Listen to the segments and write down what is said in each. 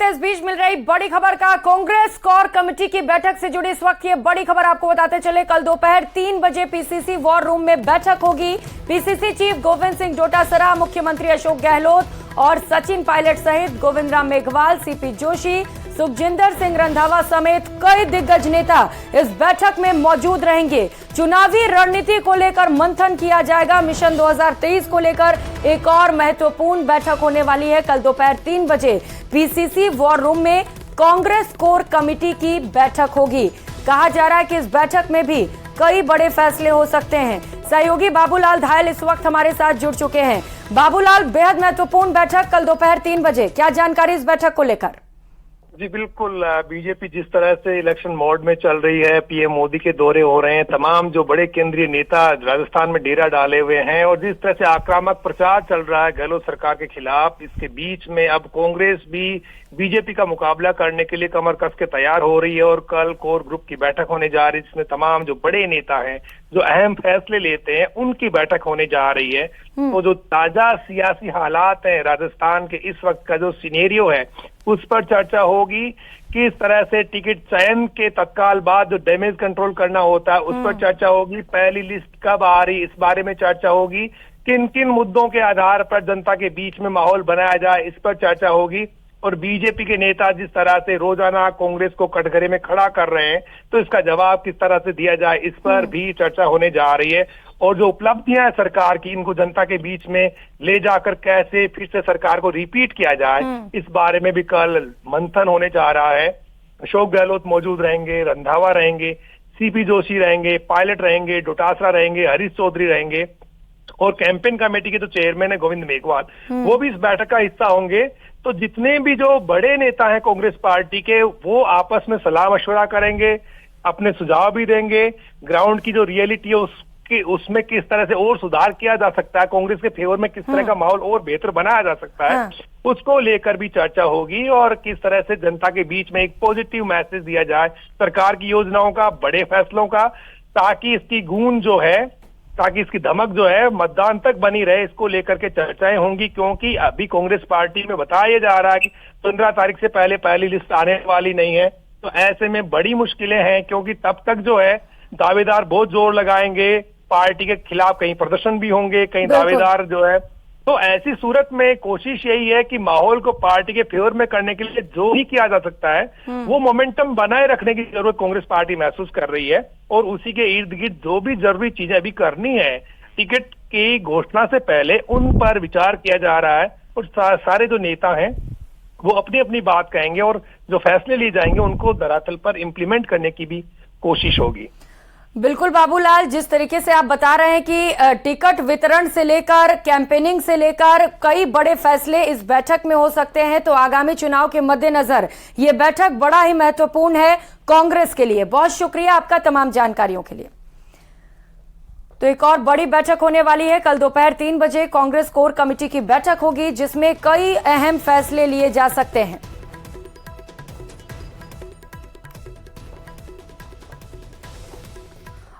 करते हैं इस बीच मिल रही बड़ी खबर का। कांग्रेस कोर कमेटी की बैठक से जुड़ी इस वक्त की बड़ी खबर आपको बताते चले। कल दोपहर 3 बजे पीसीसी वॉर रूम में बैठक होगी। पीसीसी चीफ गोविंद सिंह डोटासरा, मुख्यमंत्री अशोक गहलोत और सचिन पायलट सहित गोविंद राम मेघवाल, सीपी जोशी, सुखजिंदर सिंह रंधावा समेत कई दिग्गज नेता इस बैठक में मौजूद रहेंगे। चुनावी रणनीति को लेकर मंथन किया जाएगा। मिशन 2023 को लेकर एक और महत्वपूर्ण बैठक होने वाली है। कल दोपहर 3 बजे पीसीसी वॉर रूम में कांग्रेस कोर कमेटी की बैठक होगी। कहा जा रहा है कि इस बैठक में भी कई बड़े फैसले हो सकते हैं। सहयोगी बाबूलाल धायल इस वक्त हमारे साथ जुड़ चुके हैं। बाबूलाल, बेहद महत्वपूर्ण बैठक कल दोपहर 3 बजे, क्या जानकारी इस बैठक को लेकर? जी बिल्कुल, बीजेपी जिस तरह से इलेक्शन मोड में चल रही है, पीएम मोदी के दौरे हो रहे हैं, तमाम जो बड़े केंद्रीय नेता राजस्थान में डेरा डाले हुए हैं और जिस तरह से आक्रामक प्रचार चल रहा है गहलोत सरकार के खिलाफ, इसके बीच में अब कांग्रेस भी बीजेपी का मुकाबला करने के लिए कमर कस के तैयार हो रही है। और कल कोर ग्रुप की बैठक होने जा रही है जिसमें तमाम जो बड़े नेता हैं, जो अहम फैसले लेते हैं, उनकी बैठक होने जा रही है। तो जो ताजा सियासी हालात हैं राजस्थान के, इस वक्त का जो सिनेरियो है, उस पर चर्चा होगी। किस तरह से टिकट चयन के तत्काल बाद जो डैमेज कंट्रोल करना होता है, उस पर चर्चा होगी। पहली लिस्ट कब आ रही, इस बारे में चर्चा होगी। किन किन मुद्दों के आधार पर जनता के बीच में माहौल बनाया जाए, इस पर चर्चा होगी। और बीजेपी के नेता जिस तरह से रोजाना कांग्रेस को कटघरे में खड़ा कर रहे हैं, तो इसका जवाब किस तरह से दिया जाए, इस पर भी चर्चा होने जा रही है। और जो उपलब्धियां हैं सरकार की, इनको जनता के बीच में ले जाकर कैसे फिर से सरकार को रिपीट किया जाए, इस बारे में भी कल मंथन होने जा रहा है। अशोक गहलोत मौजूद रहेंगे, रंधावा रहेंगे, सीपी जोशी रहेंगे, पायलट रहेंगे, डोटासरा रहेंगे, हरीश चौधरी रहेंगे और कैंपेन कमेटी के जो चेयरमैन है गोविंद मेघवाल, वो भी इस बैठक का हिस्सा होंगे। तो जितने भी जो बड़े नेता हैं कांग्रेस पार्टी के, वो आपस में सलाह मशवरा करेंगे, अपने सुझाव भी देंगे। ग्राउंड की जो रियलिटी है उसमें किस तरह से और सुधार किया जा सकता है, कांग्रेस के फेवर में किस तरह का माहौल और बेहतर बनाया जा सकता है, उसको लेकर भी चर्चा होगी। और किस तरह से जनता के बीच में एक पॉजिटिव मैसेज दिया जाए सरकार की योजनाओं का, बड़े फैसलों का, ताकि इसकी गूंज जो है, ताकि इसकी धमक जो है मतदान तक बनी रहे, इसको लेकर के चर्चाएं होंगी। क्योंकि अभी कांग्रेस पार्टी में बताया जा रहा है कि 15 तारीख से पहले पहली लिस्ट आने वाली नहीं है। तो ऐसे में बड़ी मुश्किलें हैं, क्योंकि तब तक जो है दावेदार बहुत जोर लगाएंगे, पार्टी के खिलाफ कहीं प्रदर्शन भी होंगे, कहीं दावेदार जो है। तो ऐसी सूरत में कोशिश यही है कि माहौल को पार्टी के फेवर में करने के लिए जो भी किया जा सकता है, वो मोमेंटम बनाए रखने की जरूरत कांग्रेस पार्टी महसूस कर रही है। और उसी के इर्द गिर्द जो भी जरूरी चीजें अभी करनी है टिकट की घोषणा से पहले, उन पर विचार किया जा रहा है। और सारे जो नेता हैं वो अपनी अपनी बात कहेंगे और जो फैसले लिए जाएंगे उनको धरातल पर इम्प्लीमेंट करने की भी कोशिश होगी। बिल्कुल बाबूलाल, जिस तरीके से आप बता रहे हैं कि टिकट वितरण से लेकर कैंपेनिंग से लेकर कई बड़े फैसले इस बैठक में हो सकते हैं, तो आगामी चुनाव के मद्देनजर ये बैठक बड़ा ही महत्वपूर्ण है कांग्रेस के लिए। बहुत शुक्रिया आपका तमाम जानकारियों के लिए। तो एक और बड़ी बैठक होने वाली है। कल दोपहर 3 बजे कांग्रेस कोर कमेटी की बैठक होगी, जिसमें कई अहम फैसले लिए जा सकते हैं।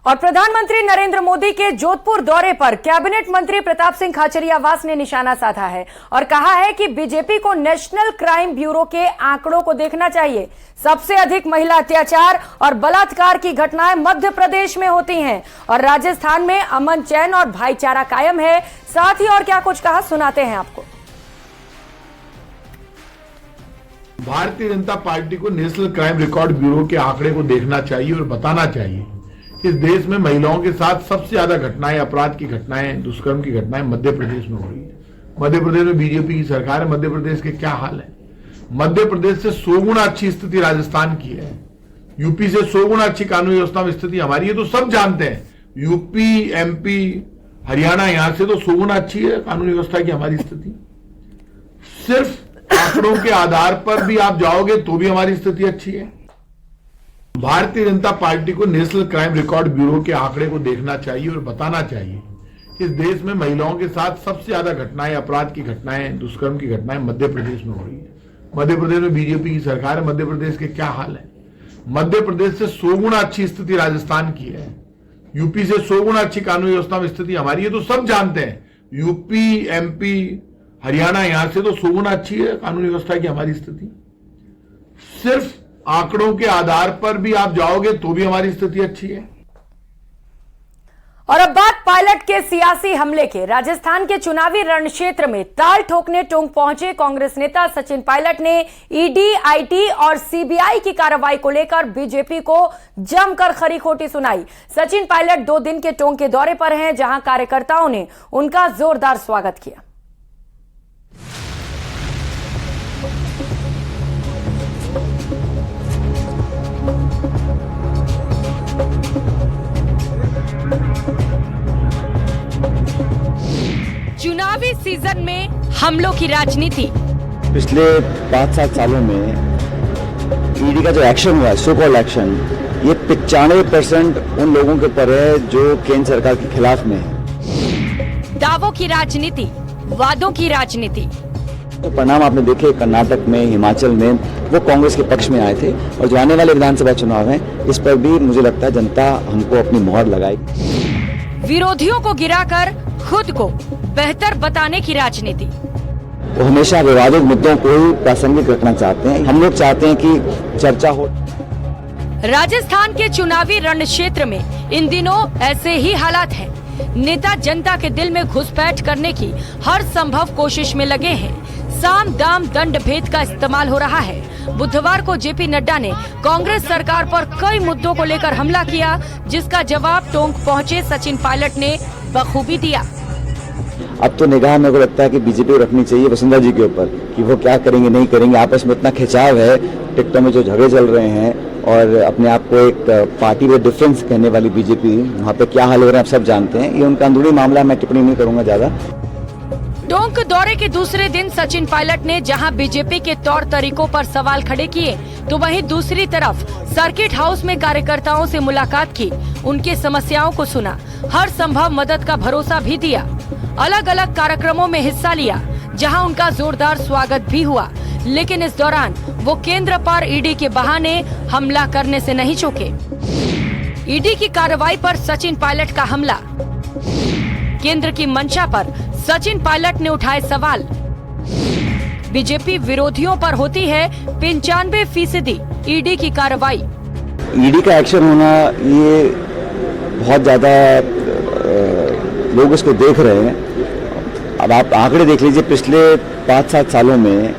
और प्रधानमंत्री नरेंद्र मोदी के जोधपुर दौरे पर कैबिनेट मंत्री प्रताप सिंह खाचरियावास ने निशाना साधा है और कहा है कि बीजेपी को नेशनल क्राइम ब्यूरो के आंकड़ों को देखना चाहिए। सबसे अधिक महिला अत्याचार और बलात्कार की घटनाएं मध्य प्रदेश में होती हैं और राजस्थान में अमन, चैन और भाईचारा कायम है। साथ ही और क्या कुछ कहा, सुनाते हैं आपको। भारतीय जनता पार्टी को नेशनल क्राइम रिकॉर्ड ब्यूरो के आंकड़े को देखना चाहिए और बताना चाहिए। इस देश में महिलाओं के साथ सबसे ज्यादा घटनाएं, अपराध की घटनाएं, दुष्कर्म की घटनाएं मध्य प्रदेश में हो रही है। मध्य प्रदेश में बीजेपी की सरकार है। मध्य प्रदेश के क्या हाल है? मध्य प्रदेश से 100 गुना अच्छी स्थिति राजस्थान की है। यूपी से 100 गुना अच्छी कानून व्यवस्था में स्थिति हमारी है, तो सब जानते हैं। यूपी, एमपी, हरियाणा, यहां से तो 100 गुना अच्छी है कानून व्यवस्था की हमारी स्थिति। सिर्फ आंकड़ों के आधार पर भी आप जाओगे तो भी हमारी स्थिति अच्छी है। भारतीय जनता पार्टी को नेशनल क्राइम रिकॉर्ड ब्यूरो के आंकड़े को देखना चाहिए और बताना चाहिए। इस देश में महिलाओं के साथ सबसे ज्यादा घटनाएं, अपराध की घटनाएं, दुष्कर्म की घटनाएं मध्य प्रदेश में हो रही है। मध्य प्रदेश में बीजेपी की सरकार है। मध्य प्रदेश के क्या हाल है? मध्य प्रदेश से 100 गुना अच्छी स्थिति राजस्थान की है। यूपी से 100 गुना अच्छी कानून व्यवस्था में स्थिति हमारी है, तो सब जानते हैं। यूपी, एमपी, हरियाणा, यहां से तो 100 गुना अच्छी है कानून व्यवस्था की हमारी स्थिति। सिर्फ आंकड़ों के आधार पर भी आप जाओगे तो भी हमारी स्थिति अच्छी है। और अब बात पायलट के सियासी हमले के। राजस्थान के चुनावी रण क्षेत्र में ताल ठोकने टोंक पहुंचे कांग्रेस नेता सचिन पायलट ने ईडी, आईटी और सीबीआई की कार्रवाई को लेकर बीजेपी को जमकर खरी खोटी सुनाई। सचिन पायलट 2 दिन के टोंक के दौरे पर हैं, जहां कार्यकर्ताओं ने उनका जोरदार स्वागत किया। चुनावी सीजन में हमलों की राजनीति। पिछले 5-7 सालों में ईडी का जो एक्शन हुआ है, सो कॉल्ड एक्शन, ये 95% उन लोगों के ऊपर है जो केंद्र सरकार के खिलाफ में है। दावों की राजनीति, वादों की राजनीति। तो परिणाम आपने देखे कर्नाटक में, हिमाचल में, वो कांग्रेस के पक्ष में आए थे। और जो आने वाले विधानसभा चुनाव हैं, इस पर भी मुझे लगता है जनता हमको अपनी मोहर लगाएगी। विरोधियों को गिराकर खुद को बेहतर बताने की राजनीति। वो हमेशा विवादित मुद्दों को ही प्रासंगिक रखना चाहते हैं। हम लोग चाहते हैं कि चर्चा हो। राजस्थान के चुनावी रण क्षेत्र में इन दिनों ऐसे ही हालात हैं। नेता जनता के दिल में घुसपैठ करने की हर संभव कोशिश में लगे हैं। साम दाम दंड भेद का इस्तेमाल हो रहा है। बुधवार को जेपी नड्डा ने कांग्रेस सरकार पर कई मुद्दों को लेकर हमला किया, जिसका जवाब टोंक पहुंचे सचिन पायलट ने बखूबी दिया। अब तो निगाह मेरे को लगता है कि बीजेपी को रखनी चाहिए वसुंधरा जी के ऊपर कि वो क्या करेंगे नहीं करेंगे। आपस में इतना खिंचाव है, टिकटों में जो झगड़े चल रहे हैं और अपने आप को एक पार्टी में डिफरेंस कहने वाली बीजेपी, वहाँ पे क्या हाल हो रहे हैं आप सब जानते हैं। ये उनका अंदरूनी मामला, मैं टिप्पणी नहीं करूंगा ज्यादा। टोंक दौरे के दूसरे दिन सचिन पायलट ने जहां बीजेपी के तौर तरीकों पर सवाल खड़े किए, तो वहीं दूसरी तरफ सर्किट हाउस में कार्यकर्ताओं से मुलाकात की, उनकी समस्याओं को सुना, हर संभव मदद का भरोसा भी दिया। अलग अलग कार्यक्रमों में हिस्सा लिया, जहां उनका जोरदार स्वागत भी हुआ। लेकिन इस दौरान वो केंद्र पर ईडी के बहाने हमला करने से नहीं चूके। ईडी की कार्रवाई पर सचिन पायलट का हमला। केंद्र की मंशा पर सचिन पायलट ने उठाए सवाल। बीजेपी विरोधियों पर होती है 95% ईडी की कार्रवाई। ईडी का एक्शन होना, ये बहुत ज्यादा लोग इसको देख रहे हैं। अब आप आंकड़े देख लीजिए, पिछले 5-7 सालों में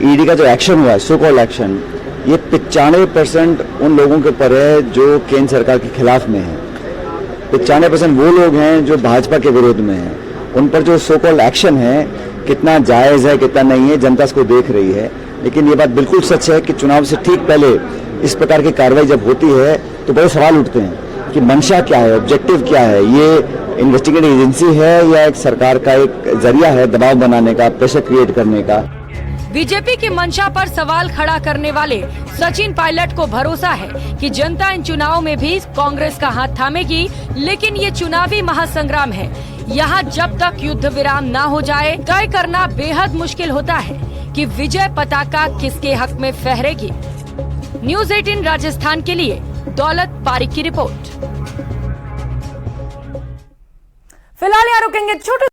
ईडी का जो एक्शन हुआ है, सो कॉल्ड एक्शन, ये 95% उन लोगों के ऊपर है जो केंद्र सरकार के खिलाफ में है। 95% वो लोग हैं जो भाजपा के विरोध में हैं। उन पर जो सो कॉल्ड एक्शन है, कितना जायज है कितना नहीं है, जनता इसको देख रही है। लेकिन ये बात बिल्कुल सच है कि चुनाव से ठीक पहले इस प्रकार की कार्रवाई जब होती है तो बड़े सवाल उठते हैं कि मंशा क्या है, ऑब्जेक्टिव क्या है। ये इन्वेस्टिगेटिव एजेंसी है या एक सरकार का एक जरिया है दबाव बनाने का, प्रेशर क्रिएट करने का। बीजेपी की मंशा पर सवाल खड़ा करने वाले सचिन पायलट को भरोसा है कि जनता इन चुनावों में भी कांग्रेस का हाथ थामेगी। लेकिन ये चुनावी महासंग्राम है, यहाँ जब तक युद्ध विराम ना हो जाए, तय करना बेहद मुश्किल होता है कि विजय पताका किसके हक में फहरेगी। न्यूज़ 18 राजस्थान के लिए दौलत पारिक की रिपोर्ट। फिलहाल यहाँ रुकेंगे छोटे